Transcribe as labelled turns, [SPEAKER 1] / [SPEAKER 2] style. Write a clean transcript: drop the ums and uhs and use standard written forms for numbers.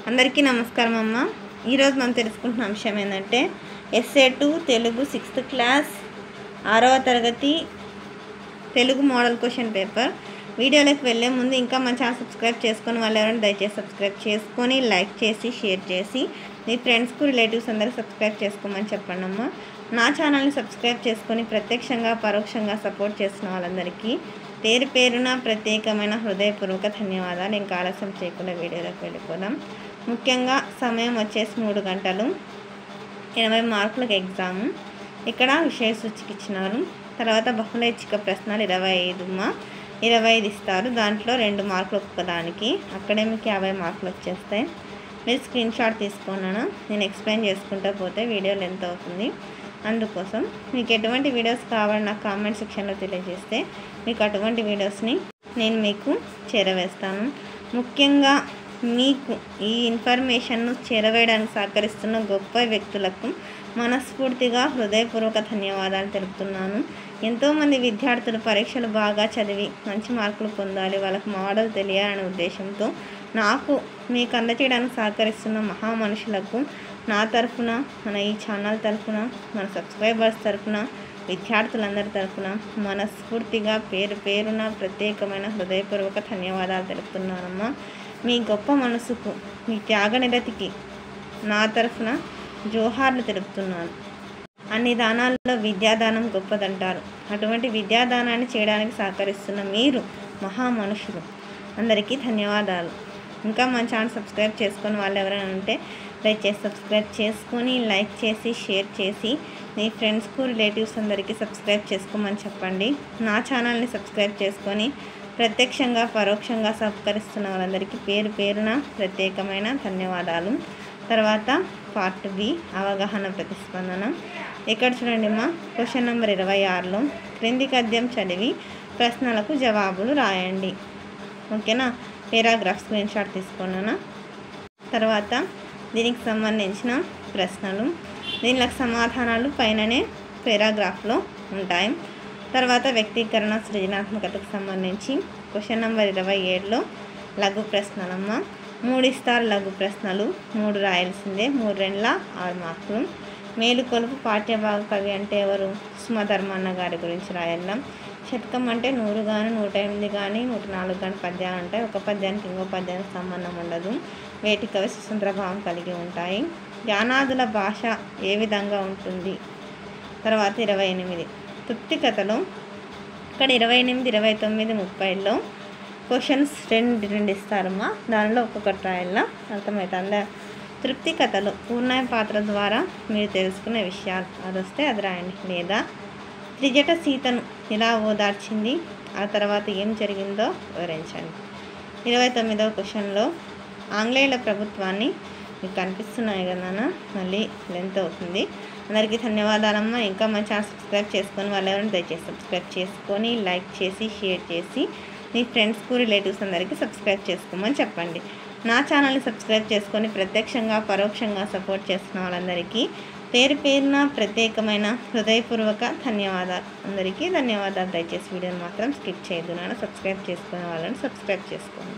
[SPEAKER 1] అందరికీ నమస్కారం అమ్మ. ఈరోజు మనం తెలుసుకుంటున్న అంశం ఏంటంటే SA2 తెలుగు 6th క్లాస్ 6వ తరగతి తెలుగు మోడల్ క్వశ్చన్ పేపర్. వీడియోలోకి వెళ్ళే ముందు ఇంకా మన ఛానల్ సబ్స్క్రైబ్ చేసుకొని వాళ్ళు ఎవరైనా దయచేసి సబ్స్క్రైబ్ చేసుకొని లైక్ చేసి షేర్ చేసి మీ ఫ్రెండ్స్కు రిలేటివ్స్ అందరికీ సబ్స్క్రైబ్ చేసుకోమని చెప్పండి అమ్మ. నా ఛానల్ని సబ్స్క్రైబ్ చేసుకొని ప్రత్యక్షంగా పరోక్షంగా సపోర్ట్ చేస్తున్న వాళ్ళందరికీ పేరు పేరున ప్రత్యేకమైన హృదయపూర్వక ధన్యవాదాలు. ఇంకా ఆలస్యం చేయకుండా వీడియోలోకి వెళ్ళిపోదాం. ముఖ్యంగా సమయం వచ్చేసి 3 గంటలు, 80 మార్కులకు ఎగ్జాము. ఇక్కడ విషయ సూచిక ఇచ్చినారు. తర్వాత బహుళైచ్ఛిక ప్రశ్నలు 25 ఇస్తారు. దాంట్లో 2 మార్కులు ఒక్కదానికి. అక్కడే మీకు 50 మార్కులు వచ్చేస్తాయి. మీరు స్క్రీన్ షాట్ తీసుకున్నాను. నేను ఎక్స్ప్లెయిన్ చేసుకుంటూ పోతే వీడియో లెంత్ అవుతుంది. అందుకోసం మీకు ఎటువంటి వీడియోస్ కావాలని నాకు కామెంట్ సెక్షన్లో తెలియజేస్తే మీకు అటువంటి వీడియోస్ని నేను మీకు చేరవేస్తాను. ముఖ్యంగా మీకు ఈ ఇన్ఫర్మేషన్ను చేరవేయడానికి సహకరిస్తున్న గొప్ప వ్యక్తులకు మనస్ఫూర్తిగా హృదయపూర్వక ధన్యవాదాలు తెలుపుతున్నాను. ఎంతోమంది విద్యార్థులు పరీక్షలు బాగా చదివి మంచి మార్కులు పొందాలి, వాళ్ళకు మోడల్ తెలియాలనే ఉద్దేశంతో నాకు మీకు అందచేయడానికి సహకరిస్తున్న మహామనుషులకు నా తరఫున, మన ఈ ఛానల్ తరఫున, మన సబ్స్క్రైబర్స్ తరఫున, విద్యార్థులందరి తరఫున మనస్ఫూర్తిగా పేరు పేరున ప్రత్యేకమైన హృదయపూర్వక ధన్యవాదాలు తెలుపుతున్నానమ్మా. మీ గొప్ప మనసుకు, మీ త్యాగనిరతికి నా తరఫున జోహార్లు తెలుపుతున్నాను. అన్ని దానాల్లో విద్యాదానం గొప్పదంటారు. అటువంటి విద్యాదానాన్ని చేయడానికి సహకరిస్తున్న మీరు మహామనుషులు. అందరికీ ధన్యవాదాలు. ఇంకా మన ఛానల్ సబ్స్క్రైబ్ చేసుకొని వాళ్ళు ఎవరైనా ఉంటే దయచేసి సబ్స్క్రైబ్ చేసుకొని లైక్ చేసి షేర్ చేసి మీ ఫ్రెండ్స్కు రిలేటివ్స్ అందరికీ సబ్స్క్రైబ్ చేసుకోమని చెప్పండి. నా ఛానల్ని సబ్స్క్రైబ్ చేసుకొని ప్రత్యక్షంగా పరోక్షంగా సహకరిస్తున్న వాళ్ళందరికీ పేరు పేరున ప్రత్యేకమైన ధన్యవాదాలు. తర్వాత పార్ట్ B అవగాహన ప్రతిస్పందన. ఇక్కడ చూడండి మా క్వశ్చన్ నెంబర్ 26లో క్రింది గద్యం చదివి ప్రశ్నలకు జవాబులు రాయండి. ఓకేనా? పేరాగ్రాఫ్ స్క్రీన్ షాట్ తీసుకున్నాను. తర్వాత దీనికి సంబంధించిన ప్రశ్నలు, దీనికి సమాధానాలు పైననే పేరాగ్రాఫ్లో ఉంటాయి. తర్వాత వ్యక్తీకరణ సృజనాత్మకతకు సంబంధించి క్వశ్చన్ నెంబర్ 27లో లఘు ప్రశ్నలమ్మ. 3 ఇస్తారు లఘు ప్రశ్నలు, 3 రాయాల్సిందే. 3 2 6 మార్కులు. మేలుకొలుపు పాఠ్యభాగ కవి అంటే ఎవరు? సుమధర్మన్న గారి గురించి రాయాల. శతకం అంటే 100 కానీ 108 కానీ 104 కానీ పద్యాలు ఉంటాయి. ఒక పద్యానికి ఇంకో పద్యానికి సంబంధం ఉండదు. వేటి కవి స్వతంత్ర భావం కలిగి ఉంటాయి. యానాదుల భాష ఏ విధంగా ఉంటుంది? తర్వాత 28 తృప్తి కథలో ఇక్కడ 28, 29, 30లో క్వశ్చన్స్ 2 ఇస్తారమ్మా. దానిలో ఒక్కొక్కటి రాయాల. అర్థమవుతుందా? తృప్తి కథలో పూర్ణయ పాత్ర ద్వారా మీరు తెలుసుకునే విషయాలు అది వస్తే అది రాయండి. లేదా త్రిజట సీతను ఎలా ఓదార్చింది, ఆ తర్వాత ఏం జరిగిందో వివరించండి. 29వ క్వశ్చన్లో ఆంగ్లేయుల ప్రభుత్వాన్ని మీకు కనిపిస్తున్నాయి కదా, మళ్ళీ లెంత్ అవుతుంది. అందరికీ ధన్యవాదాలమ్మా. ఇంకా మా ఛానల్ సబ్స్క్రైబ్ చేసుకొని వాళ్ళు ఎవరైనా దయచేసి సబ్స్క్రైబ్ చేసుకొని లైక్ చేసి షేర్ చేసి మీ ఫ్రెండ్స్కు రిలేటివ్స్ అందరికీ సబ్స్క్రైబ్ చేసుకోమని చెప్పండి. నా ఛానల్ని సబ్స్క్రైబ్ చేసుకొని ప్రత్యక్షంగా పరోక్షంగా సపోర్ట్ చేస్తున్న వాళ్ళందరికీ పేరు పేరున ప్రత్యేకమైన హృదయపూర్వక ధన్యవాదాలు. అందరికీ ధన్యవాదాలు. దయచేసి వీడియోని మాత్రం స్కిప్ చేయొద్దు. సబ్స్క్రైబ్ చేసుకునే వాళ్ళని సబ్స్క్రైబ్ చేసుకోండి.